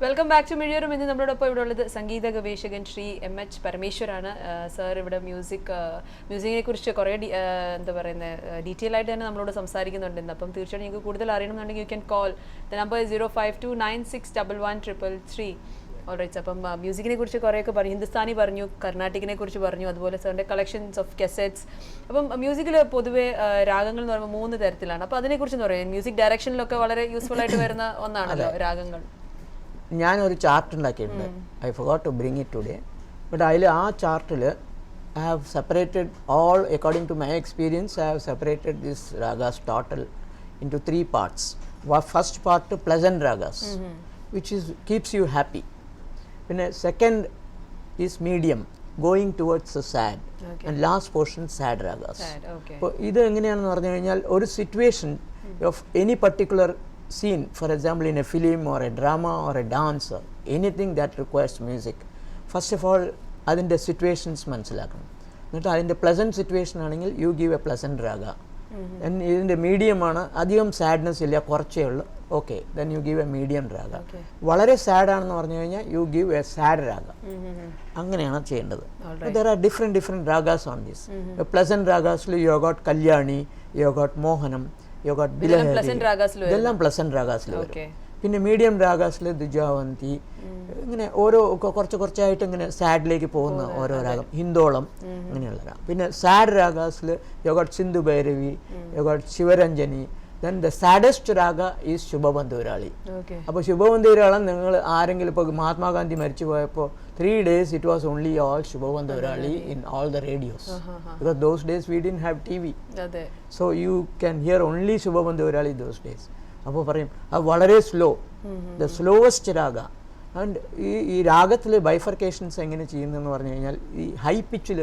Welcome back to മിഴിയറും. ഇന്ന് നമ്മളോടൊപ്പം ഇവിടെ ഉള്ളത് സംഗീത ഗവേഷകൻ ശ്രീ MH പരമേശ്വരാണ്. സാർ ഇവിടെ മ്യൂസിക്കിനെ കുറിച്ച് കുറേ എന്താ പറയുന്നത് ഡീറ്റെയിൽ ആയിട്ട് തന്നെ നമ്മളോട് സംസാരിക്കുന്നുണ്ട്. അപ്പം തീർച്ചയായിട്ടും നിങ്ങൾക്ക് കൂടുതൽ അറിയണമെന്നുണ്ടെങ്കിൽ you can call the number 0529613333. Alright. അപ്പം മ്യൂസിക്കിനെ കുറിച്ച് കുറേയൊക്കെ പറഞ്ഞു, ഹിന്ദുസ്ഥാനി പറഞ്ഞു, കർണാട്ടിക്കിനെ കുറിച്ച് പറഞ്ഞു, അതുപോലെ സാറിൻ്റെ കളക്ഷൻസ് ഓഫ് കെസറ്റ്സ്. അപ്പം മ്യൂസിക്കിൽ പൊതുവെ രാഗങ്ങൾ എന്ന് പറയുമ്പോൾ 3 തരത്തിലാണ്. അപ്പോൾ അതിനെക്കുറിച്ച് പറയാം. മ്യൂസിക് ഡയറക്ഷനിലൊക്കെ വളരെ യൂസ്ഫുൾ ആയിട്ട് വരുന്ന ഒന്നാണല്ലോ രാഗങ്ങൾ. ഞാനൊരു ചാർട്ട് ഉണ്ടാക്കിയിട്ടുണ്ട്. I forgot to bring it today. But അതിൽ ആ ചാർട്ടിൽ I have separated all according to my experience. I have separated this ragas total in to 3 parts. First part pleasant ragas which is keeps you happy. പിന്നെ second is medium going towards sad and last portion sad ragas. അപ്പോൾ ഇത് എങ്ങനെയാണെന്ന് പറഞ്ഞു കഴിഞ്ഞാൽ ഒരു situation of any particular scene, for example in a film or a drama or a dance or anything that requires music, first of all adinte situations മനസ്സിലാക്കണം. എന്നിട്ട് അതിൻ്റെ pleasant situation ആണെങ്കിൽ you give a pleasant raga. ഇതിൻ്റെ medium ആണ്, അധികം sadness ഇല്ല, കുറച്ചേ ഉള്ളൂ, okay, then you give a medium raga. വളരെ സാഡ് ആണെന്ന് പറഞ്ഞു കഴിഞ്ഞാൽ you give a sad raga. അങ്ങനെയാണ് ചെയ്യേണ്ടത്. There are different ragas on this. Pleasant രാഗാസിൽ you got Kalyani, you got Mohanam, ഇതെല്ലാം പ്ലസന്റ് രാഗാസിൽ വരും. പിന്നെ മീഡിയം രാഗാസിൽ ദുജാവന്തി, ഇങ്ങനെ ഓരോ കുറച്ചായിട്ട് ഇങ്ങനെ സാഡിലേക്ക് പോകുന്ന ഓരോ രാഗം, ഹിന്ദോളം അങ്ങനെയുള്ള രാഗം. പിന്നെ സാഡ് രാഗാസിൽ you got Sindhu Bhairavi, you got Shivaranjani. Then the saddest raga is Shubhapantuvarali. അപ്പോൾ ശുഭബന്ധുരാളം നിങ്ങൾ ആരെങ്കിലും ഇപ്പോൾ മഹാത്മാഗാന്ധി മരിച്ചു പോയപ്പോൾ 3 days it was only all ശുഭബന്ധുരാളി in all the radios, because those days we didn't have TV, so you can hear only ശുഭബന്ധുരാളി those days. അപ്പോൾ പറയും അത് വളരെ slow, the slowest raga. And ഈ രാഗത്തിൽ ബൈഫർക്കേഷൻസ് എങ്ങനെ ചെയ്യുന്നതെന്ന് പറഞ്ഞു കഴിഞ്ഞാൽ ഈ ഹൈ പിച്ചിൽ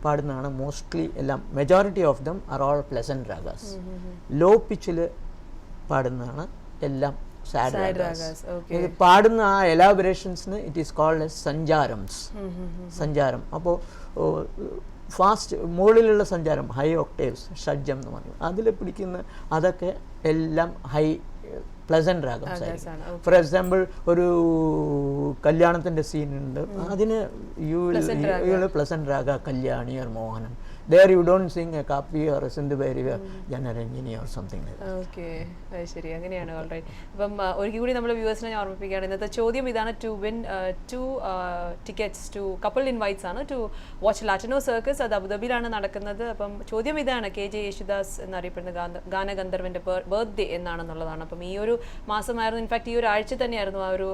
പാടുന്നതാണ് മോസ്റ്റ്ലി എല്ലാം. Majority of them are all pleasant ragas. Low പിച്ചിൽ പാടുന്നതാണ് എല്ലാം സാഡ് രാഗാസ്. ഇത് പാടുന്ന ആ എലാബറേഷൻസിന് it is called as sancharam. അപ്പോൾ ഫാസ്റ്റ് മുകളിലുള്ള സഞ്ചാരം, ഹൈ ഒക്ടേവ്സ്, ഷഡ്ജം എന്ന് പറഞ്ഞു, അതിൽ പിടിക്കുന്ന അതൊക്കെ എല്ലാം ഹൈ പ്ലസൻറ്റ് രാഗംസ് ആയിരിക്കും. ഫോർ എക്സാമ്പിൾ ഒരു കല്യാണത്തിൻ്റെ സീനുണ്ട്, അതിന് you pleasant raga Kalyani or Mohanam. There you don't sing a kapi or a Sindhu Bhairavi or Janaranjini or something like that. Okay, ശരി, അങ്ങനെയാണ്. ഓൾറൈറ്റ്. അപ്പം ഒരിക്കൽ കൂടി നമ്മൾ വ്യൂവേഴ്സിനെ ഞാൻ ഓർമ്മിപ്പിക്കുകയാണ്. ഇന്നത്തെ ചോദ്യം ഇതാണ്: to win 2 tickets to couple invites ആണ് ടു വാച്ച് ലാറ്റിനോ സർക്കസ്. അത് അബുദാബിയിലാണ് നടക്കുന്നത്. അപ്പം ചോദ്യം ഇതാണ്: KJ യേശുദാസ് എന്നറിയപ്പെടുന്ന ഗാനഗന്ധർവൻ്റെ ബർത്ത്ഡേ എന്നാണെന്നുള്ളതാണ്. അപ്പം ഈ ഒരു മാസമായിരുന്നു, ഇൻഫാക്ട് ഈ ഒരു ആഴ്ച തന്നെയായിരുന്നു ആ ഒരു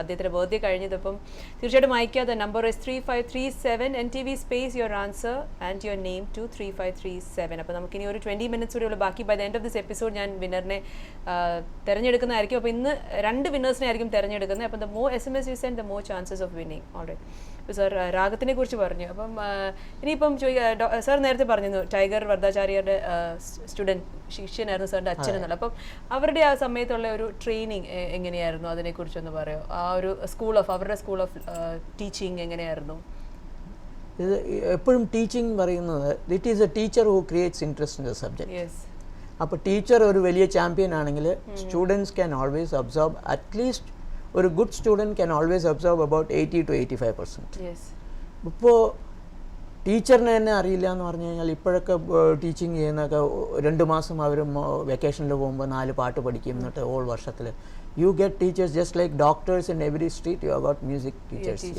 അദ്ദേഹത്തിൻ്റെ ബർത്ത്ഡേ കഴിഞ്ഞത്. അപ്പം തീർച്ചയായിട്ടും അയക്കാതെ number 3537 NTV space your answer and your name to 3537. അപ്പോൾ നമുക്കിനി ഒരു 20 minutes കൂടെ ഉള്ളൂ ബാക്കി. By the end of this episode ഞാൻ വിന്നറിനെ തിരഞ്ഞെടുക്കുന്നതായിരിക്കും. അപ്പോൾ ഇന്ന് 2 വിന്നേഴ്സിനെ ആയിരിക്കും തിരഞ്ഞെടുക്കുന്നത്. അപ്പം the more SMS you send, the more chances of winning. Alright. ഇപ്പോൾ സാർ രാഗത്തിനെ കുറിച്ച് പറഞ്ഞു. അപ്പം ഇനിയിപ്പം സാർ നേരത്തെ പറഞ്ഞിരുന്നു ടൈഗർ വർദ്ധാചാര്യരുടെ ശിഷ്യനായിരുന്നു സാറിൻ്റെ അച്ഛൻ എന്നുള്ളത്. അപ്പം അവരുടെ ആ സമയത്തുള്ള ഒരു ട്രെയിനിങ് എങ്ങനെയായിരുന്നു, അതിനെക്കുറിച്ചൊന്ന് പറയുമോ? ആ ഒരു അവരുടെ സ്കൂൾ ഓഫ് ടീച്ചിങ് എങ്ങനെയായിരുന്നു? ഇത് എപ്പോഴും ടീച്ചിങ് പറയുന്നത് it is a teacher who creates interest in the subject. അപ്പോൾ ടീച്ചർ ഒരു വലിയ ചാമ്പ്യൻ ആണെങ്കിൽ students can always absorb, at least ഒരു good student can always absorb about 80 to 85%. ഇപ്പോൾ ടീച്ചറിനെ തന്നെ അറിയില്ല എന്ന് പറഞ്ഞു കഴിഞ്ഞാൽ ഇപ്പോഴൊക്കെ ടീച്ചിങ് ചെയ്യുന്നതൊക്കെ 2 മാസം അവർ വെക്കേഷനിൽ പോകുമ്പോൾ 4 പാട്ട് പഠിക്കും, എന്നിട്ട് ഓൾ വർഷത്തിൽ you get teachers just like doctors in every street, you have got music teachers.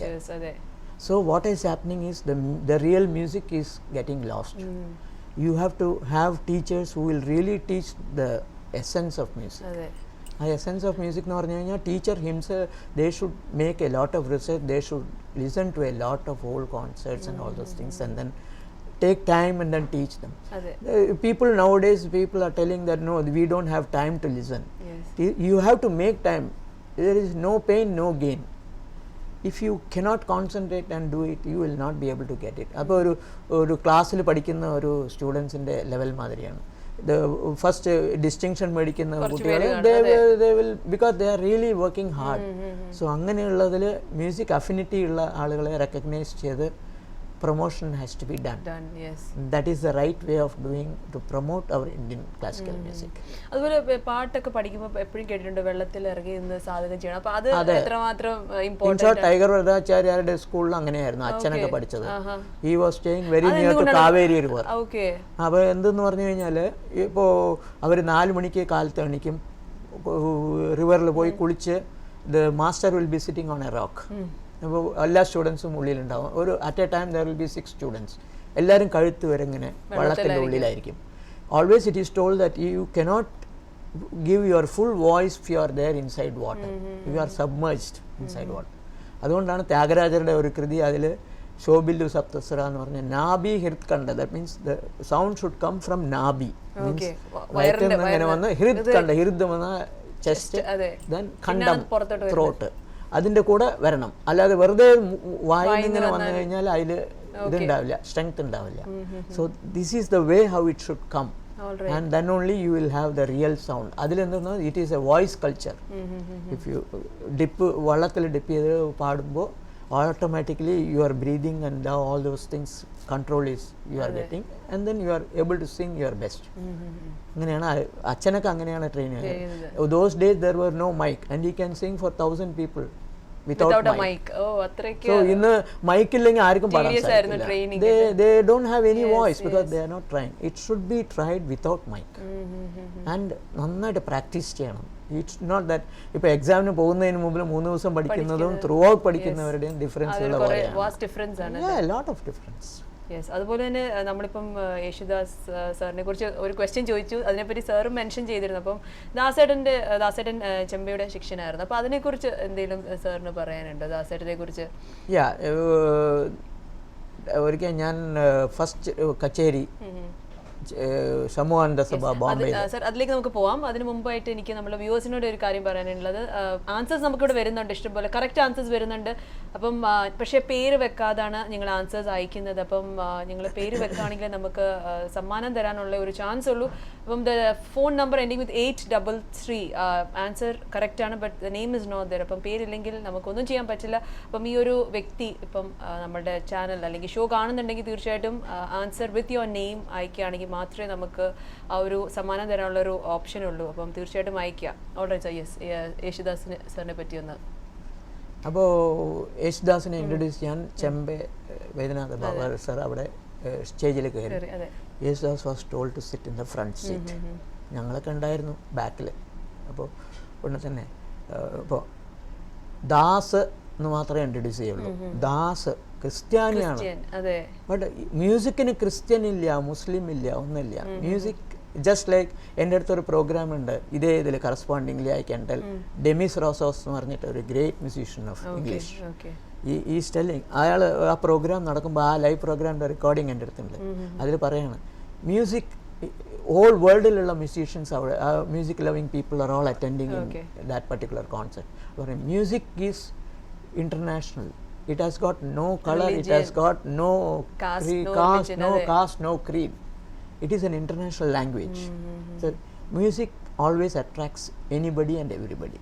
So what is happening is the real music is getting lost. You have to have teachers who will really teach the essence of music. Essence of music nu parnju kayna teacher himself, they should make a lot of research, they should listen to a lot of old concerts and all those things, and then take time and then teach them. People nowadays, people are telling that no, we don't have time to listen. You have to make time. There is no pain, no gain. If you cannot concentrate and do it, you will not be able to get it. അപ്പോൾ ഒരു ക്ലാസ്സിൽ പഠിക്കുന്ന ഒരു സ്റ്റുഡൻസിൻ്റെ level മാതിരിയാണ്. First distinction മേടിക്കുന്ന കുട്ടികൾ they will because they are really working hard. So അങ്ങനെയുള്ളതിൽ music affinity ഉള്ള ആളുകളെ റെക്കഗ്നൈസ് ചെയ്ത് promotion has to be done. Yes. That is the right way of doing to promote our Indian classical music. അതുപോലെ പാട്ടൊക്കെ പഠിക്കുമ്പോൾ എപ്പോഴും കേട്ടിട്ടുണ്ട് വെള്ളത്തിൽ ഇറങ്ങി നിന്ന് സാധകം ചെയ്യണം. അപ്പോൾ അത് എത്രമാത്രം ഇമ്പോർട്ടന്റ്? ടൈഗർ വരദാചാര്യരുടെ സ്കൂളിൽ അങ്ങനെയായിരുന്നു അച്ഛനൊക്കെ പഠിച്ചത്. He was staying very near to Kaveri river. Okay. അപ്പോൾ എന്തെന്ന് പറഞ്ഞു കഴിഞ്ഞാൽ ഇപ്പോൾ അവർ 4 മണിക്ക് കാലത്ത് എണീക്കും, റിവറിൽ പോയി കുളിച്ച് the master will be sitting on a rock. അപ്പോൾ എല്ലാ സ്റ്റുഡൻസും ഉള്ളിലുണ്ടാവും. ഒരു at A time there will be 6 students. എല്ലാവരും കഴുത്ത് വരെ ഇങ്ങനെ വെള്ളത്തിൻ്റെ ഉള്ളിലായിരിക്കും. Always it is told that you cannot give your full voice if you are there inside water. You are submerged inside water. അതുകൊണ്ടാണ് ത്യാഗരാജരുടെ ഒരു കൃതി അതിൽ ശോഭില്ലു സപ്തസ്വര എന്ന് പറഞ്ഞ നാഭി ഹൃത് കണ്ട, that means the sound should come from nabhi, വയറ്റിൽ നിന്ന് ഇങ്ങനെ വന്ന് ഹൃത് കണ്ട, ഹൃത് വന്ന ചെസ്റ്റ്, ദെൻ ഖണ്ഡം ത്രോട്ട്, അതിൻ്റെ കൂടെ വരണം. അല്ലാതെ വെറുതെ വായിൽ ഇങ്ങനെ വന്നു കഴിഞ്ഞാൽ അതിൽ ഇതുണ്ടാവില്ല, സ്ട്രെങ്ത് ഉണ്ടാവില്ല. So this is the way how it should come. And then only you will have the real sound. അതിലെന്തെന്ന് it is a voice culture. If you dip വള്ളത്തിൽ ഡിപ്പ് ചെയ്ത് പാടുമ്പോൾ automatically your breathing and all those things control is you are getting, and then you are able to sing your best. അങ്ങനെയാണ് അച്ഛനൊക്കെ അങ്ങനെയാണ് train ചെയ്യുന്നത്. Those days there were no mic and he can sing for 1,000 people without a mic. So ഇന്ന് മൈക്കില്ലെങ്കിൽ ആർക്കും പാടാൻ സാധിക്കില്ല. They don't have any voice because they are not trying. It should be tried without mic. And നന്നായിട്ട് practice ചെയ്യണം. It's not that ഇപ്പോൾ എക്സാമിന് പോകുന്നതിന് മുമ്പിൽ 3 ദിവസം പഠിക്കുന്നതും ത്രൂ ഔട്ട് പഠിക്കുന്നവരുടെയും ഡിഫറൻസ് ഉള്ള പോലെയാണ്. Lot of difference. യെസ്. അതുപോലെ തന്നെ നമ്മളിപ്പം യേശുദാസ് സാറിനെ കുറിച്ച് ഒരു ക്വസ്റ്റ്യൻ ചോദിച്ചു, അതിനെപ്പറ്റി സാറും മെൻഷൻ ചെയ്തിരുന്നു. അപ്പം ദാസേട്ടൻ ചെമ്പയുടെ ശിക്ഷനായിരുന്നു. അപ്പോൾ അതിനെക്കുറിച്ച് എന്തെങ്കിലും സാറിന് പറയാനുണ്ടോ, ദാസേട്ടനെ കുറിച്ച്? ഒരിക്കൽ ഞാൻ ഫസ്റ്റ് കച്ചേരി സമൂഹാനന്ദ സഭ ബോംബെ. സർ അതിലേക്ക് നമുക്ക് പോവാം. അതിന് മുമ്പായിട്ട് എനിക്ക് നമ്മുടെ വ്യൂവേഴ്സിനോട് ഒരു കാര്യം പറയാനുള്ളത്, ആൻസേഴ്സ് നമുക്കിവിടെ വരുന്നുണ്ട്, ഇഷ്ടംപോലെ കറക്റ്റ് ആൻസേഴ്സ് വരുന്നുണ്ട്. അപ്പം പക്ഷേ പേര് വെക്കാതാണ് നിങ്ങൾ ആൻസേഴ്സ് അയക്കുന്നത്. അപ്പം നിങ്ങൾ പേര് വെക്കുകയാണെങ്കിൽ നമുക്ക് സമ്മാനം തരാനുള്ള ഒരു ചാൻസ് ഉള്ളൂ. അപ്പം the phone number ending with 833, answer കറക്റ്റാണ്, but the name is not there. അപ്പം പേരില്ലെങ്കിൽ നമുക്കൊന്നും ചെയ്യാൻ പറ്റില്ല. അപ്പം ഈ ഒരു വ്യക്തി ഇപ്പം നമ്മുടെ ചാനൽ അല്ലെങ്കിൽ ഷോ കാണുന്നുണ്ടെങ്കിൽ തീർച്ചയായിട്ടും ആൻസർ വിത്ത് യുവർ നെയിം അയക്കുകയാണെങ്കിൽ മാത്രമേ നമുക്ക് ആ ഒരു സമ്മാനം തരാനുള്ള ഒരു ഓപ്ഷൻ ഉള്ളൂ. അപ്പം തീർച്ചയായിട്ടും അയക്കുക. Alright sir. യെസ്, യേശുദാസിന് സാറിനെ പറ്റി ഒന്ന്. അപ്പോൾ യേശുദാസിനെ ഇൻട്രൊഡ്യൂസ് ചെയ്യാൻ ചെമ്പെ വൈദ്യനാഥ ബാബ സർ അവിടെ സ്റ്റേജിൽ കയറി. Yesudas was told to sit in the front seat. ഞങ്ങളൊക്കെ ഉണ്ടായിരുന്നു ബാക്കിൽ. അപ്പോൾ ഉടനെ തന്നെ ഇപ്പോൾ ദാസ് എന്ന് മാത്രമേ ഇൻട്രൊഡ്യൂസ് ചെയ്യുള്ളൂ. ദാസ് ക്രിസ്ത്യാനിയാണ്. ബട്ട് മ്യൂസിക്കിന് ക്രിസ്ത്യൻ ഇല്ല, മുസ്ലിം ഇല്ല, ഒന്നുമില്ല. മ്യൂസിക് ജസ്റ്റ് ലൈക്ക് എൻ്റെ അടുത്തൊരു പ്രോഗ്രാം ഉണ്ട് ഇതേ ഇതിൽ correspondingly I can tell Demis Roussos എന്ന് പറഞ്ഞിട്ട് ഒരു ഗ്രേറ്റ് മ്യൂസീഷ്യൻ ഓഫ് ഇംഗ്ലീഷ്. ഈ ടെല്ലിങ് അയാൾ ആ പ്രോഗ്രാം നടക്കുമ്പോൾ ആ ലൈവ് പ്രോഗ്രാമിൻ്റെ റെക്കോർഡിങ് എൻ്റെ അടുത്തുണ്ട്. അതിൽ പറയാണ് മ്യൂസിക് ഓൾ വേൾഡിലുള്ള മ്യൂസീഷ്യൻസ് അവിടെ music loving people are all attending in that particular concert. പറയും music is international. It has got no color, religion. It has got no caste, no caste, no creed. It is an international language. So music always attracts anybody and everybody.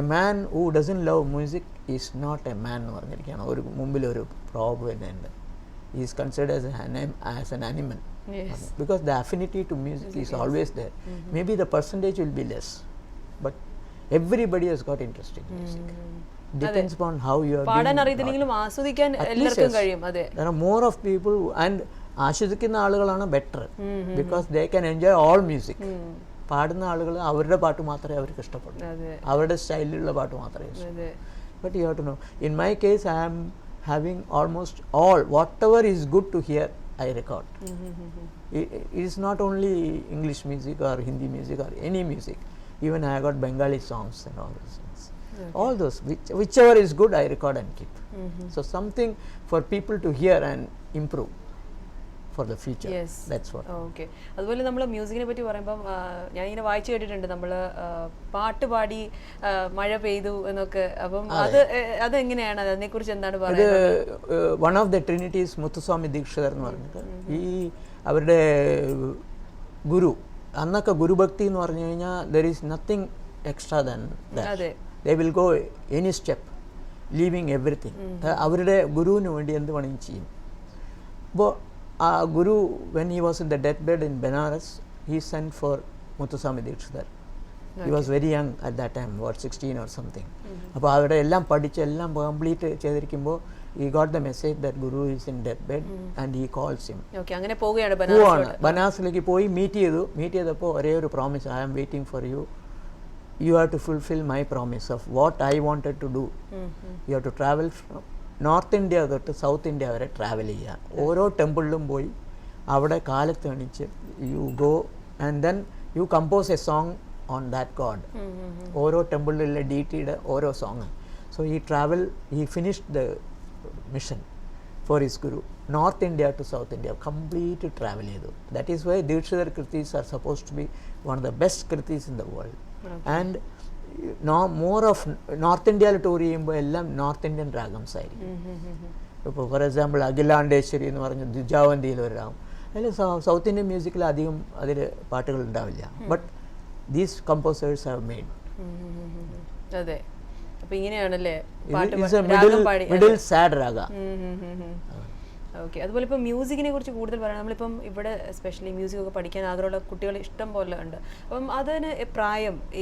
A man who doesn't love music is not a man എന്ന് പറഞ്ഞിരിക്കുകയാണ്. ഒരു മുമ്പിൽ ഒരു probe ഉണ്ട്. He is considered as an animal. Yes. Because the affinity to music is always there. Maybe the percentage will be less, but everybody has got interest in music. Depends upon how you are പാടാൻ അറിയത്തില്ലെങ്കിലും ആസ്വദിക്കാൻ എല്ലാവർക്കും കഴിയും. അതെ, there are more of people and ആസ്വദിക്കുന്ന ആളുകളാണ് better because they can enjoy all music. പാടുന്ന ആളുകൾ അവരുടെ പാട്ട് മാത്രമേ അവർക്ക് ഇഷ്ടപ്പെടൂ, അവരുടെ സ്റ്റൈലിലുള്ള പാട്ട് മാത്രമേ ഇഷ്ടപ്പെടൂ. But you have to know, in my case I am having almost all what ever is good to hear I record. It is not only English music or Hindi music or any music. Even I got Bengali songs and all those things. Okay. All those whichever is good I record and keep. So something for people to hear and improve for the future. Yes. That's what. Okay. അതുപോലെ നമ്മൾ മ്യൂസിക്കിനെ പറ്റി പറയുമ്പോൾ ഞാൻ ഇങ്ങനെ വായിച്ചു കേട്ടിട്ടുണ്ട്, നമ്മൾ പാട്ട് പാടി മഴ പെയ്തു എന്നൊക്കെ. അപ്പം അതെങ്ങനെയാണ്, അതിനെക്കുറിച്ച് എന്താണ് പറയുന്നത്? One of the trinities Muthuswami Dikshitar എന്ന് പറഞ്ഞിട്ട് ഈ അവരുടെ ഗുരു, അന്നൊക്കെ ഗുരുഭക്തി എന്ന് പറഞ്ഞു കഴിഞ്ഞാൽ there is nothing extra than that. They will go any step leaving everything. അവരുടെ ഗുരുവിന് വേണ്ടി എന്ത് വേണമെങ്കിലും ചെയ്യും. But Guru, when he was in the deathbed in Benares, he sent for Muthuswami Dikshidhar. He was very young at that time, what 16 or something. അപ്പോൾ അവിടെ എല്ലാം പഠിച്ച് എല്ലാം complete ചെയ്തിരിക്കുമ്പോൾ he got the message that Guru is in deathbed and he calls him. Okay, അങ്ങനെ പോവുകയാണ് പോവാണ് ബനാറസിലേക്ക് പോയി meet ചെയ്തപ്പോൾ ഒരേ ഒരു promise, I am waiting for you. You have to fulfill my promise of what I wanted to do. You have to travel from north India തൊട്ട് south India വരെ travel ചെയ്യുക. ഓരോ ടെമ്പിളിലും പോയി അവിടെ കാലത്ത് എണീച്ച് you go and then you compose a song on that god. ഓരോ ടെമ്പിളിലുള്ള ഡീറ്റിയുടെ ഓരോ സോങ്. സോ ഈ ട്രാവൽ ഈ finished the mission for his guru. North India to south India complete travel ചെയ്തു. That is why Dikshitar krithis are suppose to be one of the best krithis in the world. And more of north ഇന്ത്യയിൽ tour ചെയ്യുമ്പോൾ എല്ലാം north Indian രാഗംസ് ആയിരിക്കും. ഇപ്പോൾ for example Akhilandeshwari എന്ന് പറഞ്ഞ ദ്വിജാവന്തിയിൽ ഒരു രാഗം, അതിൽ സൗത്ത് ഇന്ത്യൻ മ്യൂസിക്കിൽ അധികം അതിൽ പാട്ടുകൾ ഉണ്ടാവില്ല. But these composers have made. അതെ, അപ്പോൾ ഇങ്ങനെയാണല്ലേ മിഡിൽ സാഡ് രാഗ. ഓക്കെ, അതുപോലെ ഇപ്പോൾ മ്യൂസിക്കിനെ കുറിച്ച് കൂടുതൽ പറയാം. നമ്മളിപ്പം ഇവിടെ എസ്പെഷ്യലി മ്യൂസിക്കൊക്കെ പഠിക്കാൻ ആഗ്രഹമുള്ള കുട്ടികൾ ഇഷ്ടം പോലെ ഉണ്ട്. അപ്പം അതിന്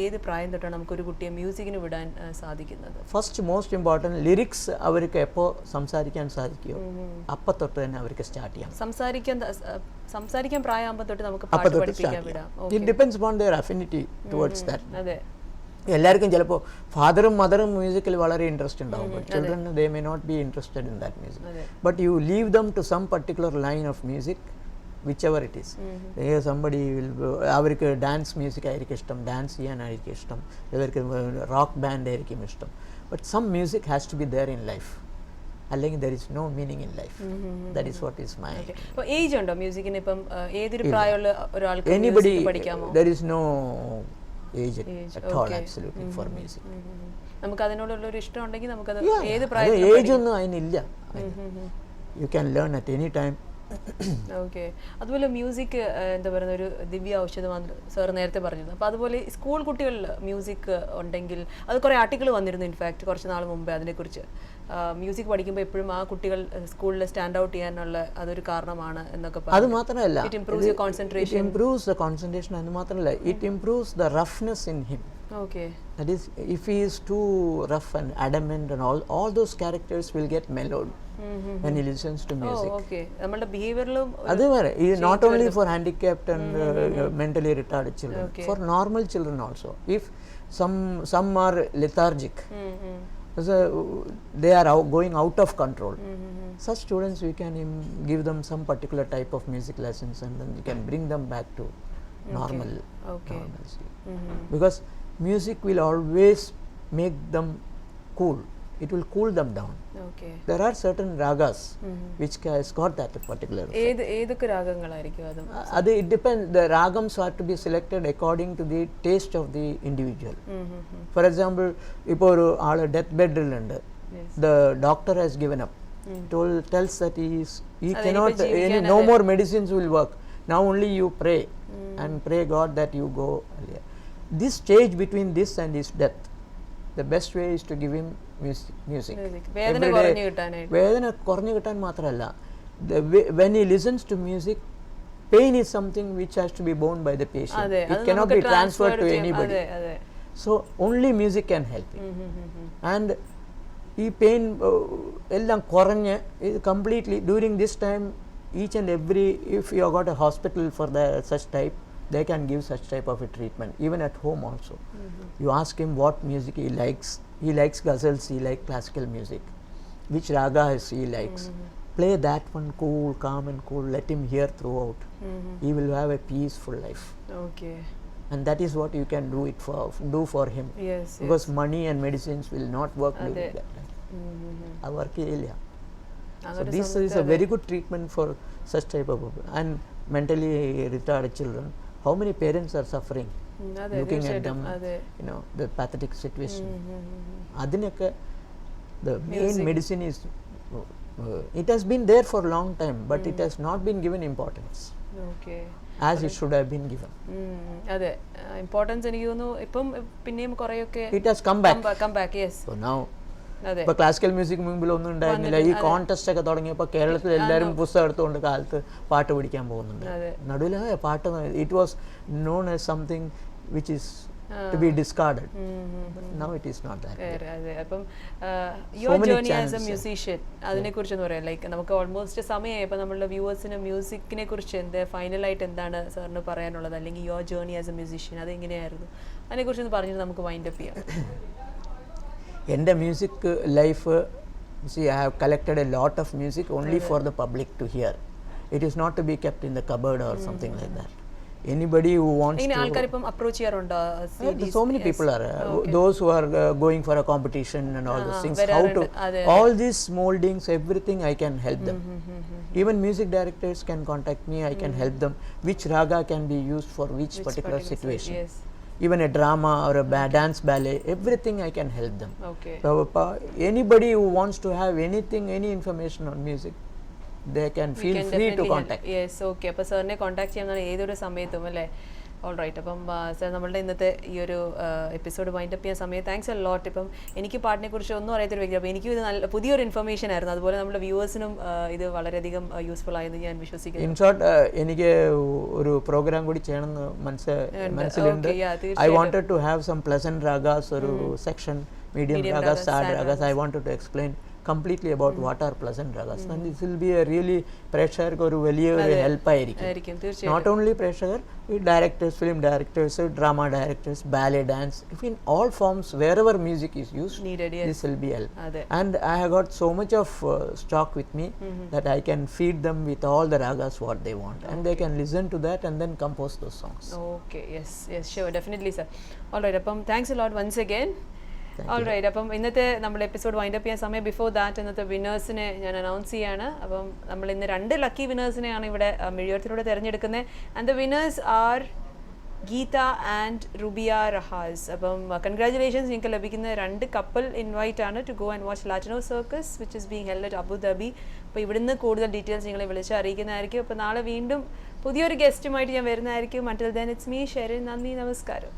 ഏത് പ്രായം തൊട്ടാണ് നമുക്കൊരു കുട്ടിയെ മ്യൂസിക്കിന് വിടാൻ സാധിക്കുന്നത്? ഫസ്റ്റ് മോസ്റ്റ് ഇമ്പോർട്ടൻറ്റ് ലിറിക്സ് അവർക്ക് എപ്പോൾ സംസാരിക്കാൻ സാധിക്കുമോ അപ്പം തൊട്ട് തന്നെ അവർക്ക് സ്റ്റാർട്ട് ചെയ്യാം. സംസാരിക്കാൻ പ്രായമാകുമ്പോൾ തൊട്ട് നമുക്ക് പാട്ട് പഠിപ്പിക്കാൻ വിടാം. It depends on their affinity towards that. അതെ, എല്ലാവർക്കും ചിലപ്പോൾ ഫാദറും മദറും മ്യൂസിക്കിൽ വളരെ ഇൻട്രസ്റ്റ് ഉണ്ടാവും. But children they may not be interested in that music. But you leave them to some particular line of music whichever it is. Somebody will, അവർക്ക് dance music ആയിരിക്കും ഇഷ്ടം, ഡാൻസ് ചെയ്യാനായിരിക്കും ഇഷ്ടം, ഇവർക്ക് റോക്ക് ബാൻഡ് ആയിരിക്കും ഇഷ്ടം. But some music has to be there in life, അല്ലെങ്കിൽ there is no meaning in life. That is what is my. Age ഉണ്ടോ മ്യൂസിക്കിന്? ഇപ്പം ഏതൊരു പ്രായമുള്ള ഒരാൾക്ക് എനിബഡി, പഠിക്കാമോ? There is no age at all, absolutely, for music. നമുക്ക് അതിനോടുള്ള ഒരു ഇഷ്ടം ഉണ്ടെങ്കിൽ നമുക്കത് ഏത് പ്രായത്തിലും ഏജ് ഒന്നും അതിനില്ല. You can learn at any time. Okay, അതുപോലെ മ്യൂസിക് എന്താ പറയുന്ന ഒരു ദിവ്യ ഔഷധമാണ് സാർ നേരത്തെ പറഞ്ഞത്. അപ്പോൾ അതുപോലെ സ്കൂൾ കുട്ടികളിൽ മ്യൂസിക് ഉണ്ടെങ്കിൽ അത് കുറേ ആർട്ടിക്കിൾ വന്നിരുന്നു ഇൻഫാക്ട് കുറച്ച് നാൾ മുമ്പേ അതിനെക്കുറിച്ച്. മ്യൂസിക് പഠിക്കുമ്പോൾ എപ്പോഴും ആ കുട്ടികൾ സ്കൂളിൽ സ്റ്റാൻഡ് ഔട്ട് ചെയ്യാനുള്ള അതൊരു കാരണമാണ് എന്നൊക്കെ. അത് മാത്രമല്ല, it improves your concentration. It improves the concentration. അത് മാത്രമല്ല, it improves the roughness in him. Okay. That is, if he is too rough and adamant and all those characters will get mellowed when he listens to music. Oh, okay. നമ്മളുടെ ബിഹേവിയറിലും അത് വരെ not only for handicapped and mentally retarded children, for normal children also. If some are lethargic, so they are going out of control, such students we can give them some particular type of music lessons and then we can bring them back to normalcy. Because music will always make them cool. It will cool them down. Okay. There are certain ragas which has got that particular effect. ഏതൊക്കെ രാഗങ്ങളായിരിക്കും അത്? അത് it depends. The ragams are to be selected according to the taste of the individual. For example, ഇപ്പോൾ ഒരു ആള് death ബെഡിലുണ്ട്, the doctor has given up, tells that he cannot, no more medicines will work, now only you pray and pray God that you go earlier. This stage between this and his death, the best way is to give him music. വേദന കുറഞ്ഞു കിട്ടാനായിട്ട്. വേദന കുറഞ്ഞു കിട്ടാൻ മാത്രമല്ല, when he listens to music, pain is something which has to be borne by the patient. It cannot be transferred to anybody. So only music can help him. And ഈ pain എല്ലാം കുറഞ്ഞ് completely during this time, each and every, if you have got a hospital for such type, they can give such type of a treatment, even at home also. You ask him what music he likes ghazals, he likes classical music, which raga he likes, play that one cool, calm and cool, let him hear throughout. He will have a peaceful life. Okay. And that is what you can do for him. Yes, because money and medicines will not work during that time. Work illa. So this is a very good treatment for such type of people. And mentally retarded children, how many parents are suffering looking at them, the pathetic situation. Adinakka the main medicine is it has been there for a long time, but it has not been given importance. Okay. As it should have been given. അതെ, importance എനിക്ക് തോന്നുന്നു ഇപ്പം പിന്നെയും കുറെയൊക്കെ it has come back. Yes. So now അതെ. ഇപ്പൊ classical music മുമ്പിൽ ഒന്നും ഉണ്ടായിരുന്നില്ല. ഈ കോൺടെസ്റ്റ് ഒക്കെ തുടങ്ങിയപ്പോൾ കേരളത്തിൽ എല്ലാവരും പുസ്തകം എടുത്തുകൊണ്ട് കാലത്ത് പാട്ട് പഠിക്കാൻ പോകുന്നുണ്ട്. നടുവിൽ പാട്ട് it was known as something which is to be discarded. Now it is not that. അതെ. അപ്പം your journey as a musician അതിനെ കുറിച്ചൊന്ന് പറയാം. ലൈക്ക് നമുക്ക് ഓൾമോസ്റ്റ് സമയമായി. ഇപ്പം നമ്മളുടെ വ്യൂവേഴ്സിന് മ്യൂസിക്കിനെ കുറിച്ച് ഫൈനലായിട്ട് എന്താണ് സാറിന് പറയാനുള്ളത്, അല്ലെങ്കിൽ your journey as a musician അതെങ്ങനെയായിരുന്നു, അതിനെക്കുറിച്ചൊന്ന് പറഞ്ഞിട്ട് നമുക്ക് വൈൻഡ് അപ്പ് ചെയ്യാം. എൻ്റെ music life, see, I have collected a lot of music only for the public to hear. It is not to be kept in the cupboard or something like that. Anybody who wants to, ആൾക്കാർ ഇപ്പം approach ചെയ്യാറുണ്ടോ? so many people are those who are going for a competition and all those things, how to all these moldings, everything I can help them. Even music directors can contact me, I can help them which raga can be used for which particular situation. Even a drama or a dance ballet, everything I can help them. Okay. So anybody who wants to have anything, any information on music, they can feel free to contact. Yes, okay. അപ്പോൾ സാറിനെ contact ചെയ്യാവുന്ന ഏതൊരു സമയത്തും അല്ലേ? All right. അപ്പം sir നമ്മളുടെ ഇന്നത്തെ ഈ ഒരു എപ്പിസോഡ് വൈൻഡ് അപ്പ് ചെയ്യാൻ സമയം. Thanks a lot. ഇപ്പം എനിക്ക് പാട്ടിനെ കുറിച്ച് ഒന്നും അറിയാത്തൊരു വ്യക്തി, അപ്പോൾ എനിക്കും ഇത് നല്ല പുതിയൊരു ഇൻഫർമേഷൻ ആയിരുന്നു. അതുപോലെ നമ്മുടെ വ്യൂവേഴ്സിനും ഇത് വളരെയധികം യൂസ്ഫുൾ ആയെന്ന് ഞാൻ വിശ്വസിക്കുന്നു. ഇൻ ഷോർട്ട്, എനിക്ക് ഒരു പ്രോഗ്രാം കൂടി ചെയ്യണമെന്ന് മനസ്സിലുണ്ട്. I wanted to have some pleasant ragas, ഒരു section medium ragas, sad ragas. I wanted to explain completely about what are pleasant ragas, and this will be a really പ്രേക്ഷകർക്ക് ഒരു വലിയൊരു ഹെൽപ്പ് ആയിരിക്കും. Not only പ്രേക്ഷകർ, directors, film directors, drama directors, ballet dance, in all forms, wherever music is used, needed, yes. This will be help. And I have got so much of stock with me that I can feed them with all the ragas what they want, and they can listen to that and then compose those songs. Okay, yes, sure, definitely sir. All right, അപ്പം thanks a lot once again. All right. അപ്പം ഇന്നത്തെ നമ്മുടെ episode wind up ചെയ്യാൻ സമയം. Before that ഇന്നത്തെ വിന്നേഴ്സിനെ ഞാൻ announce ചെയ്യാണ്. അപ്പം നമ്മൾ ഇന്ന് 2 ലക്കി വിന്നേഴ്സിനെയാണ് ഇവിടെ മിഴിയോരത്തിലൂടെ തിരഞ്ഞെടുക്കുന്നത്. And the winners are Geetha and Rubiya Rahas. അപ്പം കൺഗ്രാറ്റുലേഷൻസ്. നിങ്ങൾക്ക് ലഭിക്കുന്ന 2 കപ്പിൾ ഇൻവൈറ്റ് ആണ് to go and watch Latino circus which is being held at Abu Dhabi. അപ്പോൾ ഇവിടുന്ന് കൂടുതൽ ഡീറ്റെയിൽസ് നിങ്ങളെ വിളിച്ച് അറിയിക്കുന്നതായിരിക്കും. അപ്പോൾ നാളെ വീണ്ടും പുതിയൊരു ഗസ്റ്റുമായിട്ട് ഞാൻ വരുന്നതായിരിക്കും. Until then it's me Sherin. നന്ദി, നമസ്കാരം.